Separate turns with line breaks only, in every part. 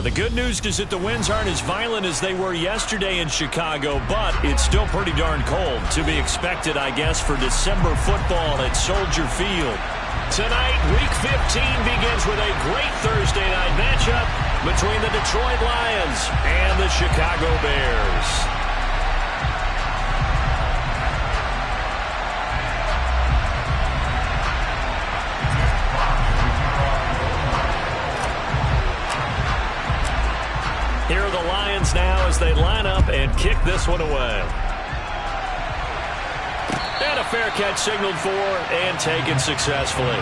The good news is that the winds aren't as violent as they were yesterday in Chicago, but it's still pretty darn cold. To be expected, I guess, for December football at Soldier Field. Tonight, Week 15 begins with a great Thursday night matchup between the Detroit Lions and the Chicago Bears. Here are the Lions now as they line up and kick this one away. And a fair catch signaled for and taken successfully.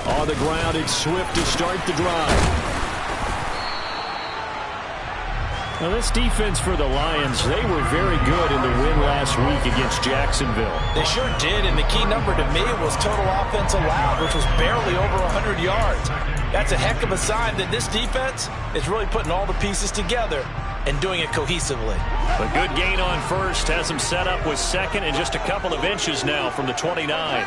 On the ground, it's Swift to start the drive. Now, this defense for the Lions, they were very good in the win last week against Jacksonville.
They sure did, and the key number to me was total offense allowed, which was barely over 100 yards. That's a heck of a sign that this defense is really putting all the pieces together and doing it cohesively.
A good gain on first has him set up with second and just a couple of inches now from the 29.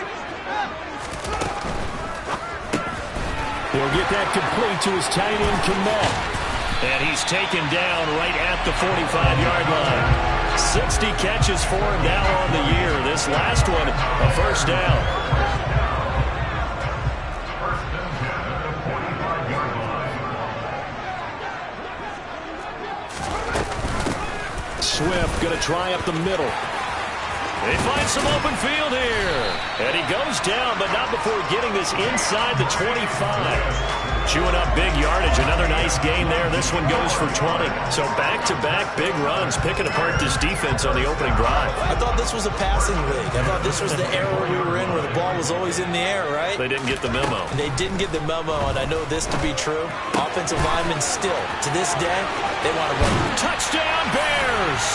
He'll get that complete to his tight end, Kmet.
And he's taken down right at the 45-yard line. 60 catches for him now on the year. This last one, a first down.
Swift going to try up the middle.
They find some open field here. And he goes down, but not before getting this inside the 25. Chewing up big yardage. Another nice gain there. This one goes for 20. So back-to-back big runs, picking apart this defense on the opening drive.
I thought this was a passing league. I thought this was the era we were in where the ball was always in the air, right?
They didn't get the memo.
They didn't get the memo, and I know this to be true. Offensive linemen still, to this day, they want to run.
Touchdown, Bears!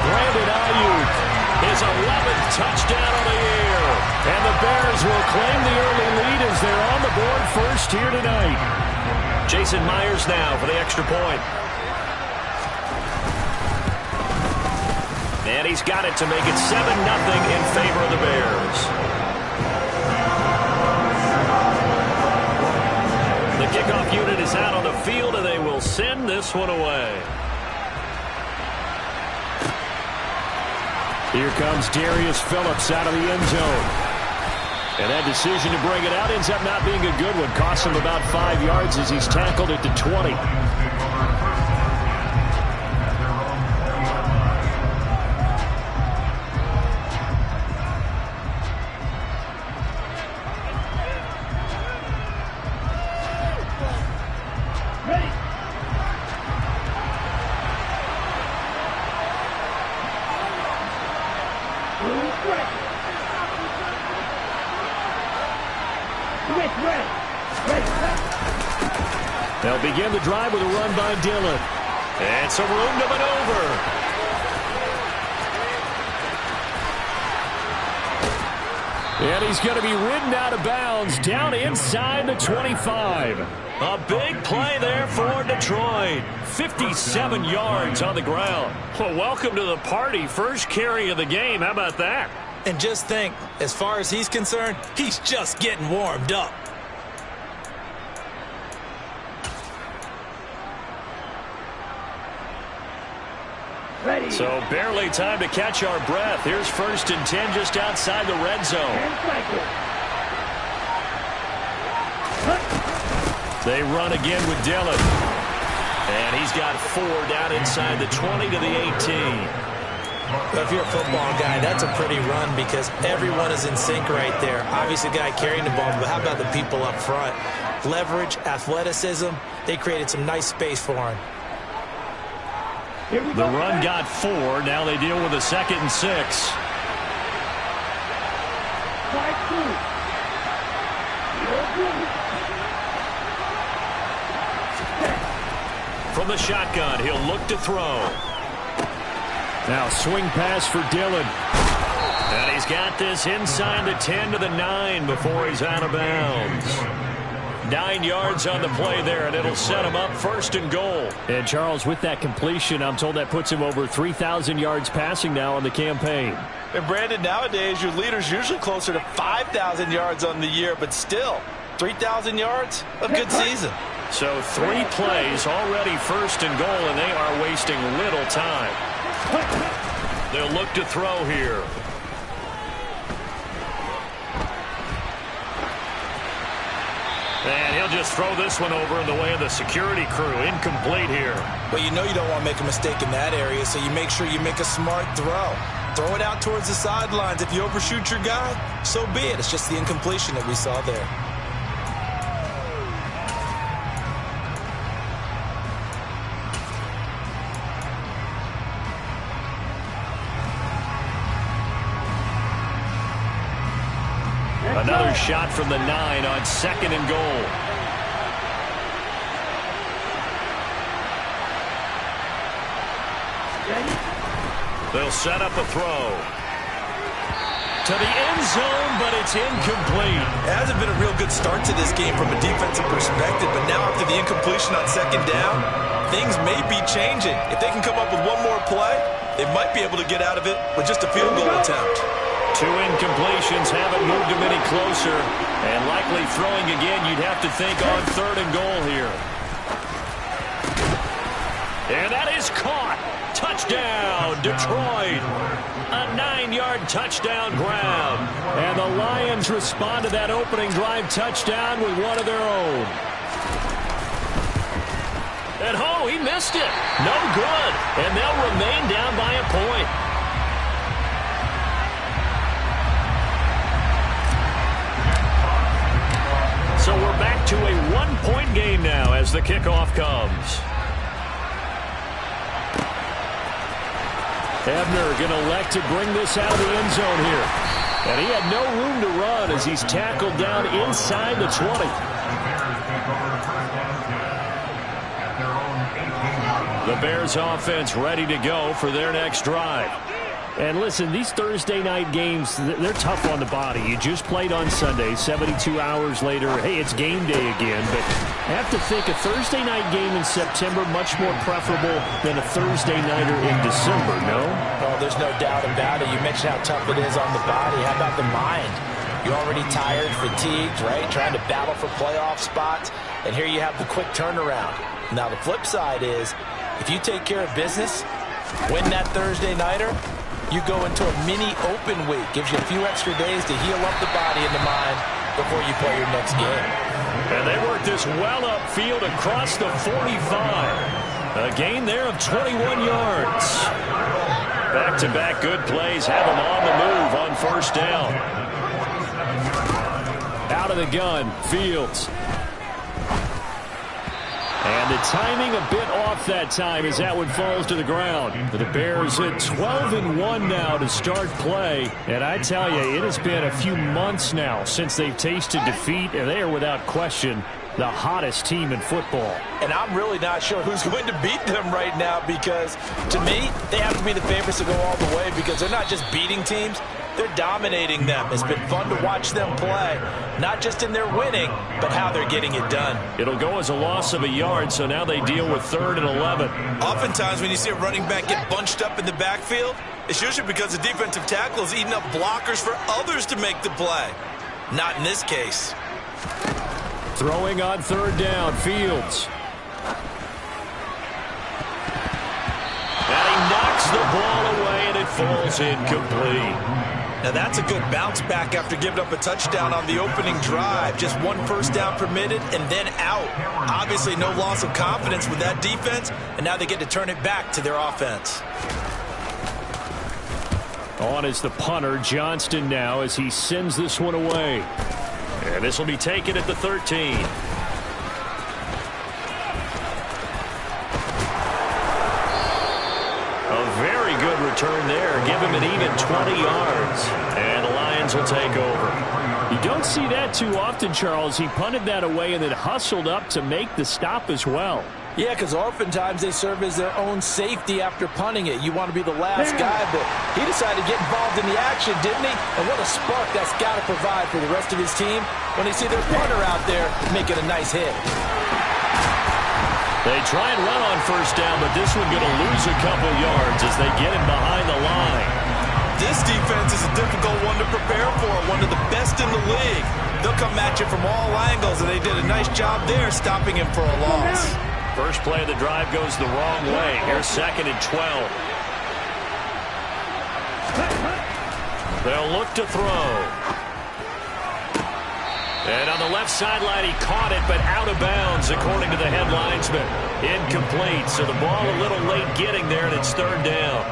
Brandon Ayuk, his 11th touchdown of the year. And the Bears will claim the early lead as they're on the board first here tonight. Jason Myers now for the extra point. And he's got it to make it 7-0 in favor of the Bears. The kickoff unit is out on the field, and they will send this one away.
Here comes Darius Phillips out of the end zone. And that decision to bring it out ends up not being a good one. Costs him about 5 yards as he's tackled at the 20. They'll begin the drive with a run by Dillon.
And some room to maneuver.
And he's going to be ridden out of bounds down inside the 25.
A big play there for Detroit. 57 yards on the ground. Well, welcome to the party. First carry of the game. How about that?
And just think, as far as he's concerned, he's just getting warmed up.
So barely time to catch our breath. Here's 1st and 10 just outside the red zone. They run again with Dillon. And he's got 4 down inside the 20 to the 18.
Well, if you're a football guy, that's a pretty run because everyone is in sync right there. Obviously, the guy carrying the ball, but how about the people up front? Leverage, athleticism, they created some nice space for him.
The run got 4. Now they deal with a 2nd and 6. From the shotgun, he'll look to throw.
Now swing pass for Dillon.
And he's got this inside the 10 to the 9 before he's out of bounds. 9 yards on the play there, and it'll set him up 1st and goal.
And Charles, with that completion, I'm told that puts him over 3,000 yards passing now on the campaign.
And Brandon, nowadays your leader's usually closer to 5,000 yards on the year, but still, 3,000 yards, a good season.
So 3 plays already 1st and goal, and they are wasting little time. They'll look to throw here. And he'll just throw this one over in the way of the security crew. Incomplete here.
But you know you don't want to make a mistake in that area, so you make sure you make a smart throw. Throw it out towards the sidelines. If you overshoot your guy, so be it. It's just the incompletion that we saw there.
Another shot from the 9 on 2nd and goal. They'll set up a throw. To the end zone, but it's incomplete.
It hasn't been a real good start to this game from a defensive perspective, but now after the incompletion on 2nd down, things may be changing. If they can come up with one more play, they might be able to get out of it with just a field goal attempt.
2 incompletions haven't moved him any closer, and likely throwing again, you'd have to think on 3rd and goal here. And that is caught. Touchdown, Detroit. A 9-yard touchdown grab.
And the Lions respond to that opening drive touchdown with one of their own.
And he missed it. No good. And they'll remain down by a point. So we're back to a 1-point game now as the kickoff comes.
Ebner going to elect to bring this out of the end zone here. And he had no room to run as he's tackled down inside the 20.
The Bears offense ready to go for their next drive.
And listen, these Thursday night games, they're tough on the body. You just played on Sunday, 72 hours later. Hey, it's game day again. But I have to think a Thursday night game in September much more preferable than a Thursday nighter in December, no?
Oh, there's no doubt about it. You mentioned how tough it is on the body. How about the mind? You're already tired, fatigued, right? Trying to battle for playoff spots. And here you have the quick turnaround. Now, the flip side is, if you take care of business, win that Thursday nighter, you go into a mini open week. Gives you a few extra days to heal up the body and the mind before you play your next game.
And they work this well upfield across the 45. A gain there of 21 yards. Back-to-back good plays have them on the move on 1st down.
Out of the gun, Fields. And the timing a bit off that time as that one falls to the ground. The Bears at 12-1 now to start play. And I tell you, it has been a few months now since they've tasted defeat, and they are without question the hottest team in football.
And I'm really not sure who's going to beat them right now because, to me, they have to be the favorites to go all the way because they're not just beating teams, they're dominating them. It's been fun to watch them play, not just in their winning, but how they're getting it done.
It'll go as a loss of a yard, so now they deal with 3rd and 11.
Oftentimes when you see a running back get bunched up in the backfield, it's usually because the defensive tackle is eating up blockers for others to make the play. Not in this case.
Throwing on 3rd down, Fields.
And he knocks the ball away, and it falls incomplete.
Now that's a good bounce back after giving up a touchdown on the opening drive. Just 1 first down permitted and then out. Obviously no loss of confidence with that defense, and now they get to turn it back to their offense.
On is the punter, Johnston now, as he sends this one away.
And this will be taken at the 13. A very good return there. Give him an even 20 yards. And the Lions Lions will take over.
You don't see that too often, Charles. He punted that away and then hustled up to make the stop as well.
Yeah, because oftentimes they serve as their own safety after punting it. You want to be the last guy, but he decided to get involved in the action, didn't he? And what a spark that's got to provide for the rest of his team when they see their punter out there making a nice hit.
They try and run on first down, but this one going to lose a couple yards as they get him behind the line.
This defense is a difficult one to prepare for, one of the best in the league. They'll come at you from all angles, and they did a nice job there stopping him for a loss.
First play of the drive goes the wrong way. Here's 2nd and 12. They'll look to throw. And on the left sideline, he caught it, but out of bounds, according to the head linesman. Incomplete, so the ball a little late getting there, and it's 3rd down.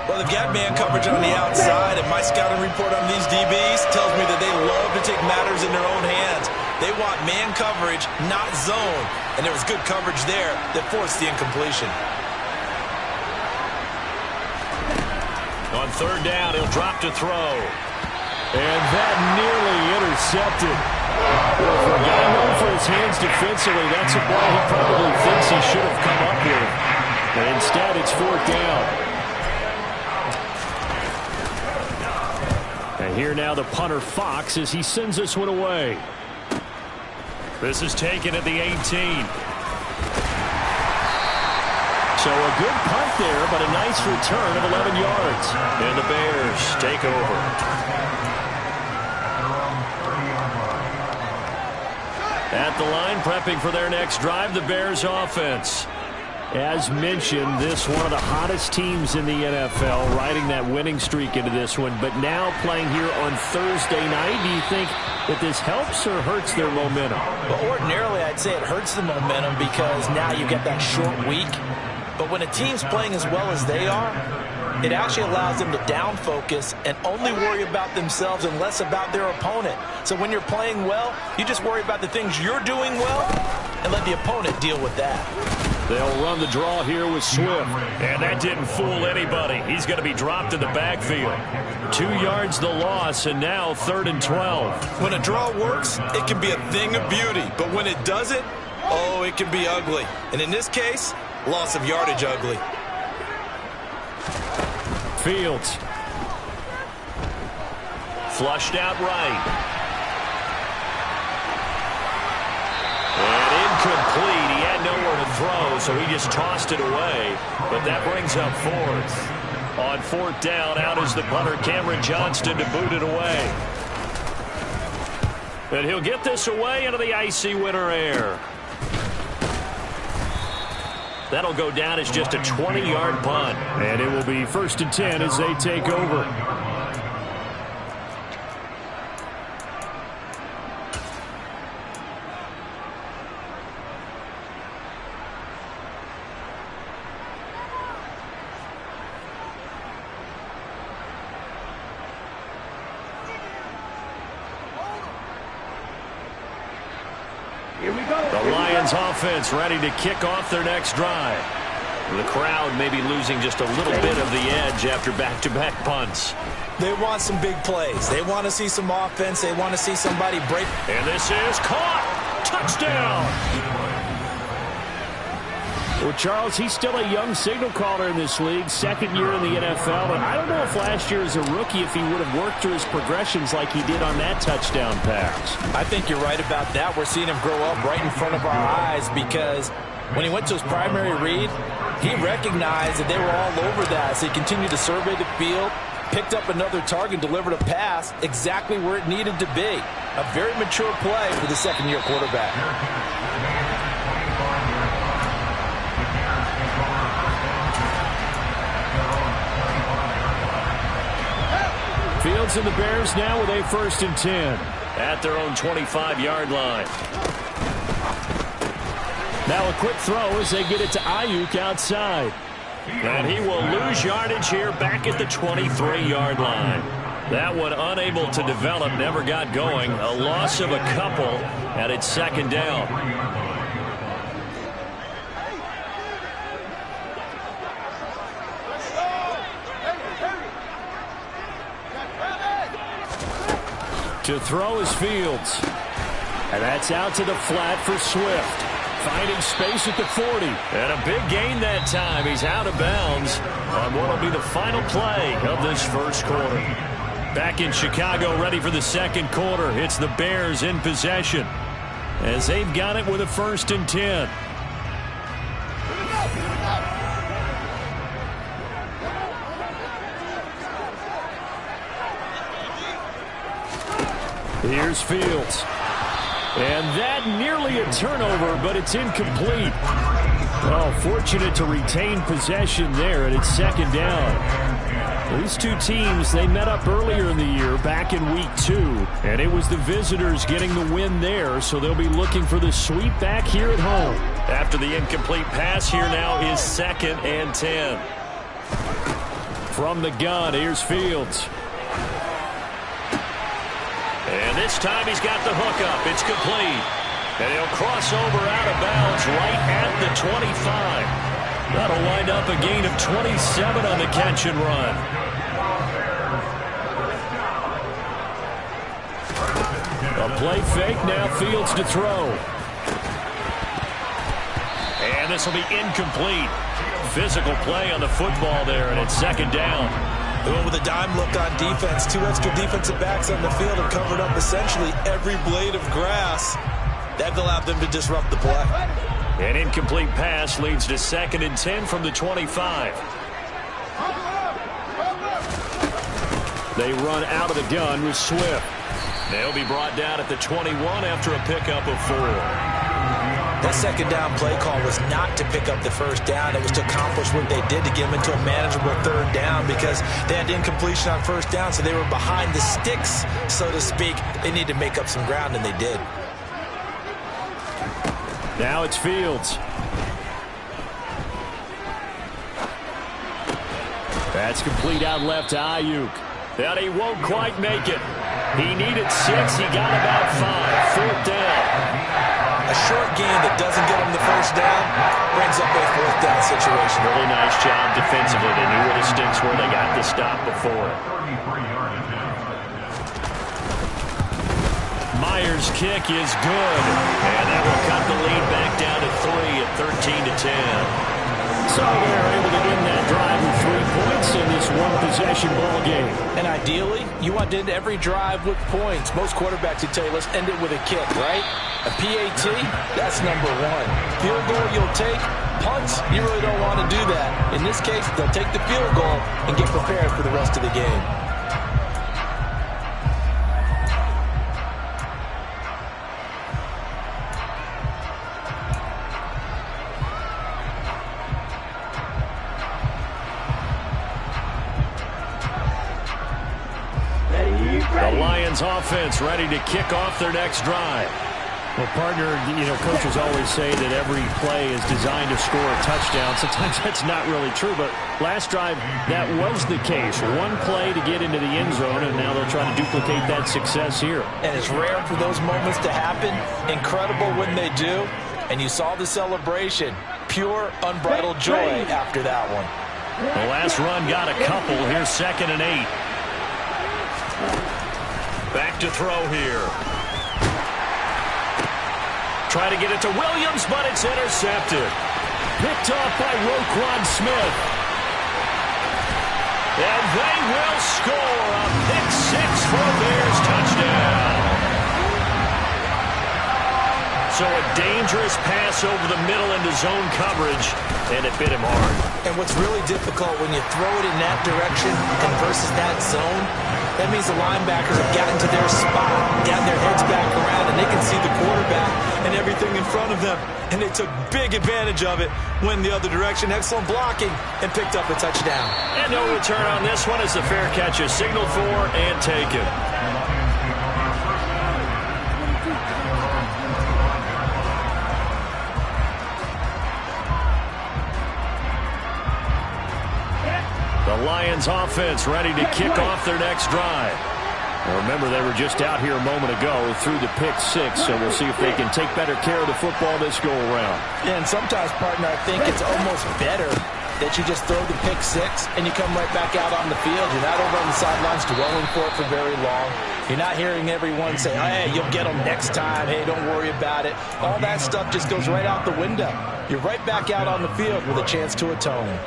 Well, they've got man coverage on the outside, and my scouting report on these DBs tells me that they love to take matters in their own hands. They want man coverage, not zone, and there was good coverage there that forced the incompletion.
On 3rd down, he'll drop to throw. And that nearly intercepted. For a guy known for his hands defensively, that's a ball he probably thinks he should have come up with. But instead, it's 4th down. And here now the punter Fox as he sends this one away. This is taken at the 18. So a good punt there, but a nice return of 11 yards. And the Bears take over. At the line, prepping for their next drive, the Bears offense. As mentioned, this one of the hottest teams in the NFL, riding that winning streak into this one, but now playing here on Thursday night. Do you think that this helps or hurts their momentum?
Well, ordinarily, I'd say it hurts the momentum because now you get that short week. But when a team's playing as well as they are, it actually allows them to down focus and only worry about themselves and less about their opponent. So when you're playing well, you just worry about the things you're doing well and let the opponent deal with that.
They'll run the draw here with Swift.
And that didn't fool anybody. He's going to be dropped in the backfield. 2 yards the loss, and now 3rd and 12.
When a draw works, it can be a thing of beauty. But when it doesn't, oh, it can be ugly. And in this case, loss of yardage ugly.
Fields. Flushed out right. And incomplete. He had nowhere to throw, so he just tossed it away. But that brings up 4th. On 4th down, out is the punter, Cameron Johnston, to boot it away. And he'll get this away into the icy winter air. That'll go down as just a 20-yard punt.
And it will be 1st and 10 as they take over.
The Lions offense ready to kick off their next drive. The crowd may be losing just a little bit of the edge after back-to-back punts.
They want some big plays. They want to see some offense. They want to see somebody break.
And this is caught. Touchdown.
Well, Charles, he's still a young signal caller in this league, 2nd year in the NFL, and I don't know if last year as a rookie if he would have worked through his progressions like he did on that touchdown pass.
I think you're right about that. We're seeing him grow up right in front of our eyes because when he went to his primary read, he recognized that they were all over that, so he continued to survey the field, picked up another target, delivered a pass exactly where it needed to be. A very mature play for the 2nd-year quarterback.
Fields and the Bears now with a 1st and 10.
At their own 25-yard line.
Now a quick throw as they get it to Ayuk outside.
And he will lose yardage here back at the 23-yard line. That one unable to develop, never got going. A loss of a couple, and it's 2nd down.
To throw is Fields. And that's out to the flat for Swift. Finding space at the 40. And a big gain that time. He's out of bounds on what will be the final play of this first quarter. Back in Chicago, ready for the second quarter. It's the Bears in possession as they've got it with a 1st and 10. Here's Fields. And that nearly a turnover, but it's incomplete. Oh, fortunate to retain possession there, and it's 2nd down. These two teams, they met up earlier in the year, back in week 2, and it was the visitors getting the win there, so they'll be looking for the sweep back here at home. After the incomplete pass, here now is 2nd and 10. From the gun, here's Fields. And this time he's got the hookup. It's complete. And he'll cross over out of bounds right at the 25. That'll wind up a gain of 27 on the catch and run. A play fake, now Fields to throw. And this will be incomplete. Physical play on the football there, and it's 2nd down.
With a dime look on defense, 2 extra defensive backs on the field have covered up essentially every blade of grass. That allowed them to disrupt the play.
An incomplete pass leads to 2nd and 10 from the 25. They run out of the gun with Swift. They'll be brought down at the 21 after a pickup of 4.
That 2nd down play call was not to pick up the 1st down. It was to accomplish what they did to get them into a manageable 3rd down because they had incompletion on 1st down, so they were behind the sticks, so to speak. They need to make up some ground, and they did.
Now it's Fields. That's complete out left to Ayuk. But he won't quite make it. He needed 6. He got about 5. 4th down.
A short game that doesn't get them the 1st down brings up a 4th down situation.
Really nice job defensively. They knew where the sticks were. They got the stop before it. Myers' kick is good. And that will cut the lead back down to 3 at 13-10. So they're able to end that drive with 3 points in this one-possession ball game.
And ideally, you want to end every drive with points. Most quarterbacks would tell you, let's end it with a kick, right? A PAT, that's number 1. Field goal you'll take. Punts, you really don't want to do that. In this case, they'll take the field goal and get prepared for the rest of the game.
The Lions offense ready to kick off their next drive. Well, partner, coaches always say that every play is designed to score a touchdown. Sometimes that's not really true, but last drive, that was the case. One play to get into the end zone, and now they'll try to duplicate that success here.
And it's rare for those moments to happen. Incredible when they do. And you saw the celebration. Pure, unbridled joy after that one.
The last run got a couple. Here's 2nd and 8. Back to throw here. Try to get it to Williams, but it's intercepted. Picked off by Roquan Smith. And they will score a pick 6 for a Bears touchdown. So a dangerous pass over the middle into zone coverage, and it bit him hard.
And what's really difficult when you throw it in that direction and versus that zone, that means the linebackers have gotten to their spot, gotten their heads back around, and they can see the quarterback and everything in front of them. And they took big advantage of it, went the other direction, excellent blocking, and picked up a touchdown.
And no return on this one as the fair catch is signaled for and taken. The Lions offense ready to kick off their next drive. Well, remember, they were just out here a moment ago through the pick 6, so we'll see if they can take better care of the football this go-around.
Yeah, and sometimes, partner, I think it's almost better that you just throw the pick 6 and you come right back out on the field. You're not over on the sidelines dwelling for it for very long. You're not hearing everyone say, hey, you'll get them next time. Hey, don't worry about it. All that stuff just goes right out the window. You're right back out on the field with a chance to atone.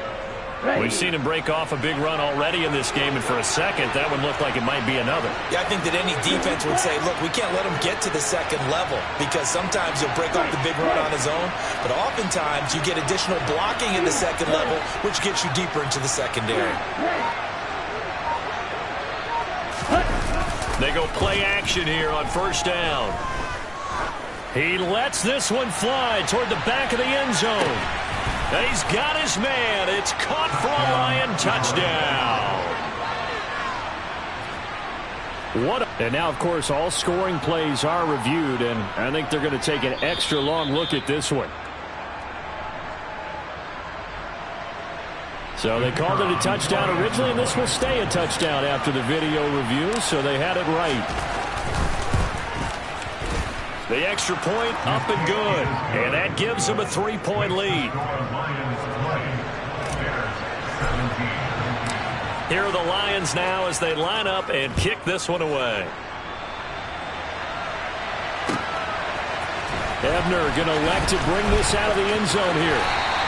We've seen him break off a big run already in this game, and for a second, that would look like it might be another.
Yeah, I think that any defense would say, look, we can't let him get to the second level because sometimes he'll break off the big run on his own, but oftentimes you get additional blocking in the second level, which gets you deeper into the secondary.
They go play action here on first down. He lets this one fly toward the back of the end zone. And he's got his man. It's caught for a Lion touchdown.
And now, of course, all scoring plays are reviewed, and I think they're going to take an extra long look at this one. So they called it a touchdown originally, and this will stay a touchdown after the video review, so they had it right.
The extra point up and good, and that gives them a 3-point lead. Here are the Lions now as they line up and kick this one away.
Ebner going to elect to bring this out of the end zone here.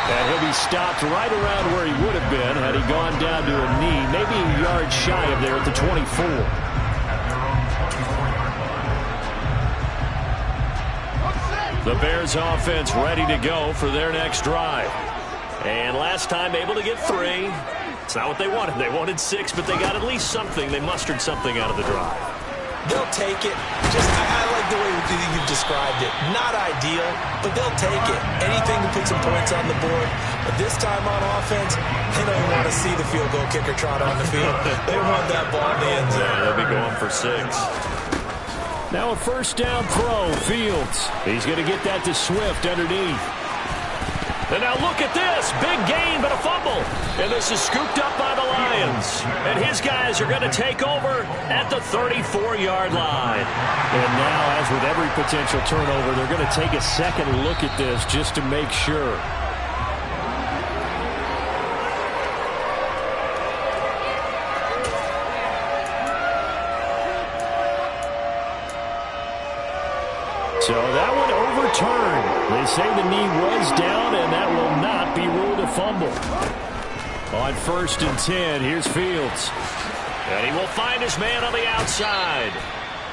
And he'll be stopped right around where he would have been had he gone down to a knee, maybe a yard shy of there at the 24.
The Bears offense ready to go for their next drive. And last time able to get 3. It's not what they wanted. They wanted 6, but they got at least something. They mustered something out of the drive.
They'll take it. I like the way you've described it. Not ideal, but they'll take it. Anything to put some points on the board. But this time on offense, they don't want to see the field goal kicker trot on the field. They want that ball in the end zone.
Yeah, they'll be going for 6.
Now a first down throw, Fields. He's going to get that to Swift underneath.
And now look at this. Big gain, but a fumble. And this is scooped up by the Lions. And his guys are going to take over at the 34-yard line.
And now, as with every potential turnover, they're going to take a second look at this just to make sure. So that one overturned. They say the knee was down, and that will not be ruled a fumble. On 1st and 10, here's Fields.
And he will find his man on the outside.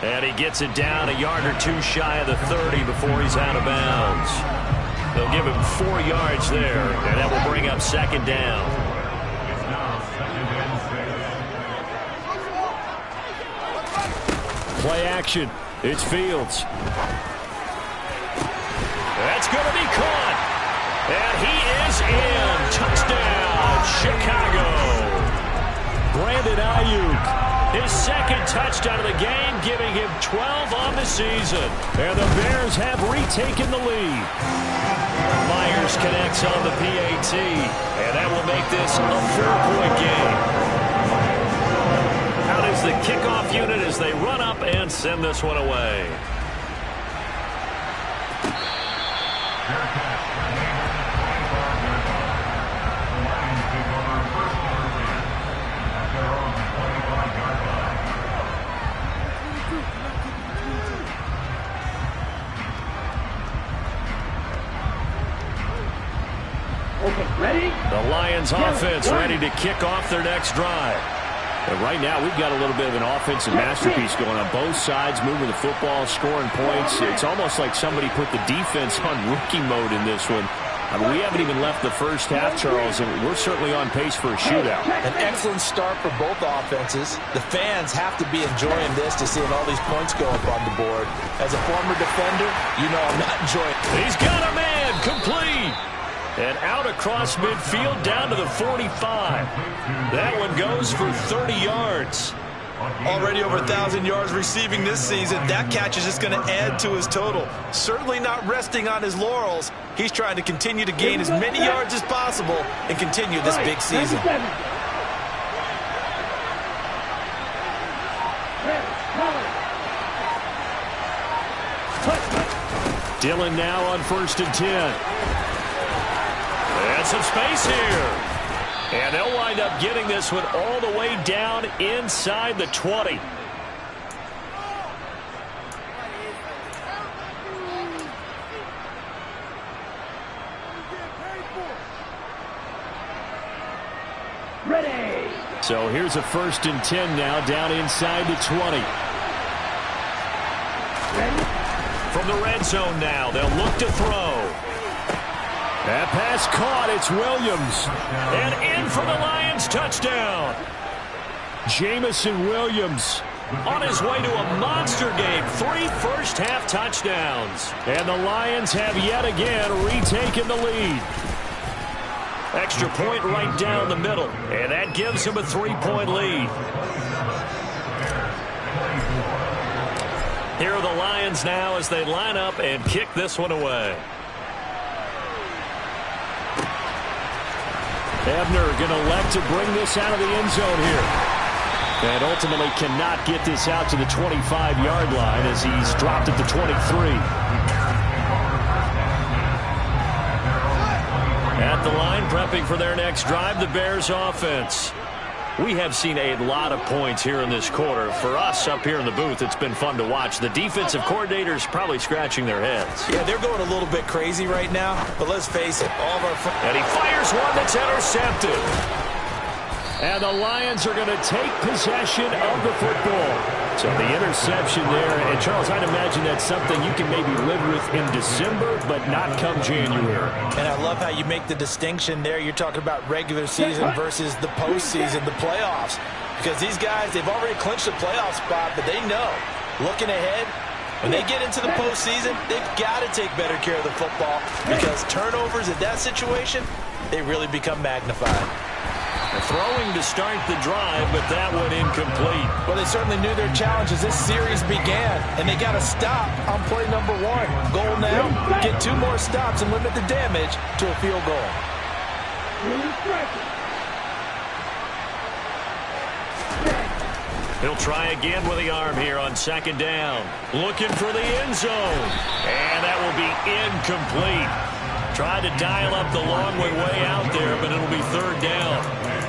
And he gets it down a yard or 2 shy of the 30 before he's out of bounds. They'll give him 4 yards there, and that will bring up 2nd down.
Play action. It's Fields.
That's going to be caught. And he is in. Touchdown, Chicago.
Brandon Ayuk.
His 2nd touchdown of the game, giving him 12 on the season.
And the Bears have retaken the lead.
Myers connects on the PAT. And that will make this a 4-point game. Out is the kickoff unit as they run up and send this one away. The Lions offense ready to kick off their next drive.
And right now, we've got a little bit of an offensive masterpiece going on both sides, moving the football, scoring points. It's almost like somebody put the defense on rookie mode in this one. I mean, we haven't even left the first half, Charles, and we're certainly on pace for a shootout.
An excellent start for both offenses. The fans have to be enjoying this to seeing all these points go up on the board. As a former defender, you know I'm not enjoying it.
He's got a man, complete. And out across midfield down to the 45. That one goes for 30 yards.
Already over 1,000 yards receiving this season. That catch is just going to add to his total. Certainly not resting on his laurels. He's trying to continue to gain as many yards as possible and continue this big season.
Dillon now on 1st and 10.
And some space here. And they'll wind up getting this one all the way down inside the 20.
So here's a 1st and 10 now, down inside the 20.
From the red zone now, they'll look to throw.
That pass caught. It's Williams.
And in for the Lions touchdown.
Jamison Williams
on his way to a monster game. 3 first-half touchdowns.
And the Lions have yet again retaken the lead.
Extra point right down the middle. And that gives him a 3-point lead. Here are the Lions now as they line up and kick this one away.
Ebner going to elect to bring this out of the end zone here. And ultimately cannot get this out to the 25-yard line as he's dropped at the 23.
At the line, prepping for their next drive, the Bears offense. We have seen a lot of points here in this quarter. For us up here in the booth, it's been fun to watch. The defensive coordinators probably scratching their heads.
Yeah, they're going a little bit crazy right now, but let's face it, all of our...
And he fires one that's intercepted.
And the Lions are going to take possession of the football. So the interception there, and Charles, I'd imagine that's something you can maybe live with in December, but not come January.
And I love how you make the distinction there. You're talking about regular season versus the postseason, the playoffs. Because these guys, they've already clinched the playoff spot, but they know, looking ahead, when they get into the postseason, they've got to take better care of the football because turnovers in that situation, they really become magnified.
Throwing to start the drive, but that one incomplete.
Well, they certainly knew their challenge as this series began, and they got to stop on play number 1. Goal now, get 2 more stops and limit the damage to a field goal.
He'll try again with the arm here on 2nd down. Looking for the end zone. And that will be incomplete. Tried to dial up the long way out there, but it'll be 3rd down.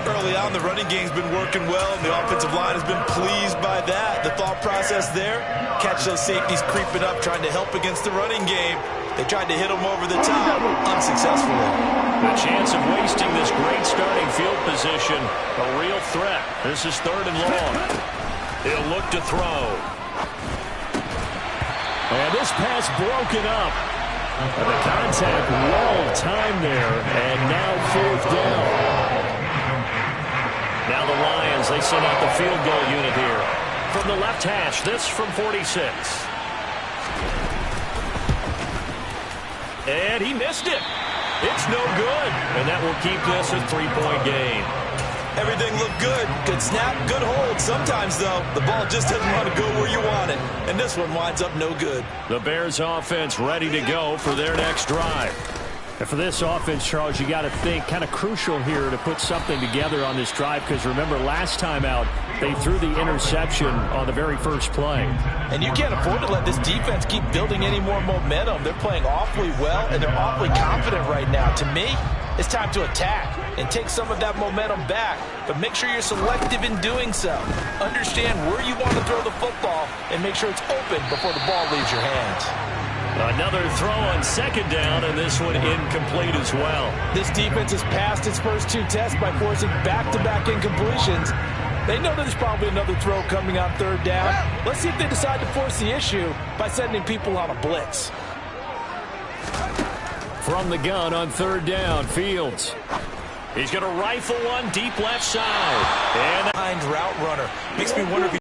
Early on, the running game's been working well, and the offensive line has been pleased by that. The thought process there, catch those safeties creeping up, trying to help against the running game. They tried to hit them over the top, unsuccessfully.
The chance of wasting this great starting field position, a real threat. This is 3rd and long. He'll look to throw.
And this pass broken up. And the contact well timed there, and now 4th down. Now the Lions, they send out the field goal unit here. From the left hash, this from 46. And he missed it. It's no good. And that will keep this a 3-point game.
Everything looked good. Good snap, good hold. Sometimes, though, the ball just doesn't want to go where you want it. And this one winds up no good.
The Bears offense ready to go for their next drive.
And for this offense, Charles, you got to think kind of crucial here to put something together on this drive because remember last time out they threw the interception on the very first play.
And you can't afford to let this defense keep building any more momentum. They're playing awfully well and they're awfully confident right now. To me, it's time to attack and take some of that momentum back, but make sure you're selective in doing so. Understand where you want to throw the football and make sure it's open before the ball leaves your hands.
Another throw on 2nd down, and this one incomplete as well.
This defense has passed its first 2 tests by forcing back-to-back incompletions. They know there's probably another throw coming on 3rd down. Let's see if they decide to force the issue by sending people on a blitz.
From the gun on 3rd down, Fields.
He's going to rifle one deep left side. And
behind route runner. Makes me wonder if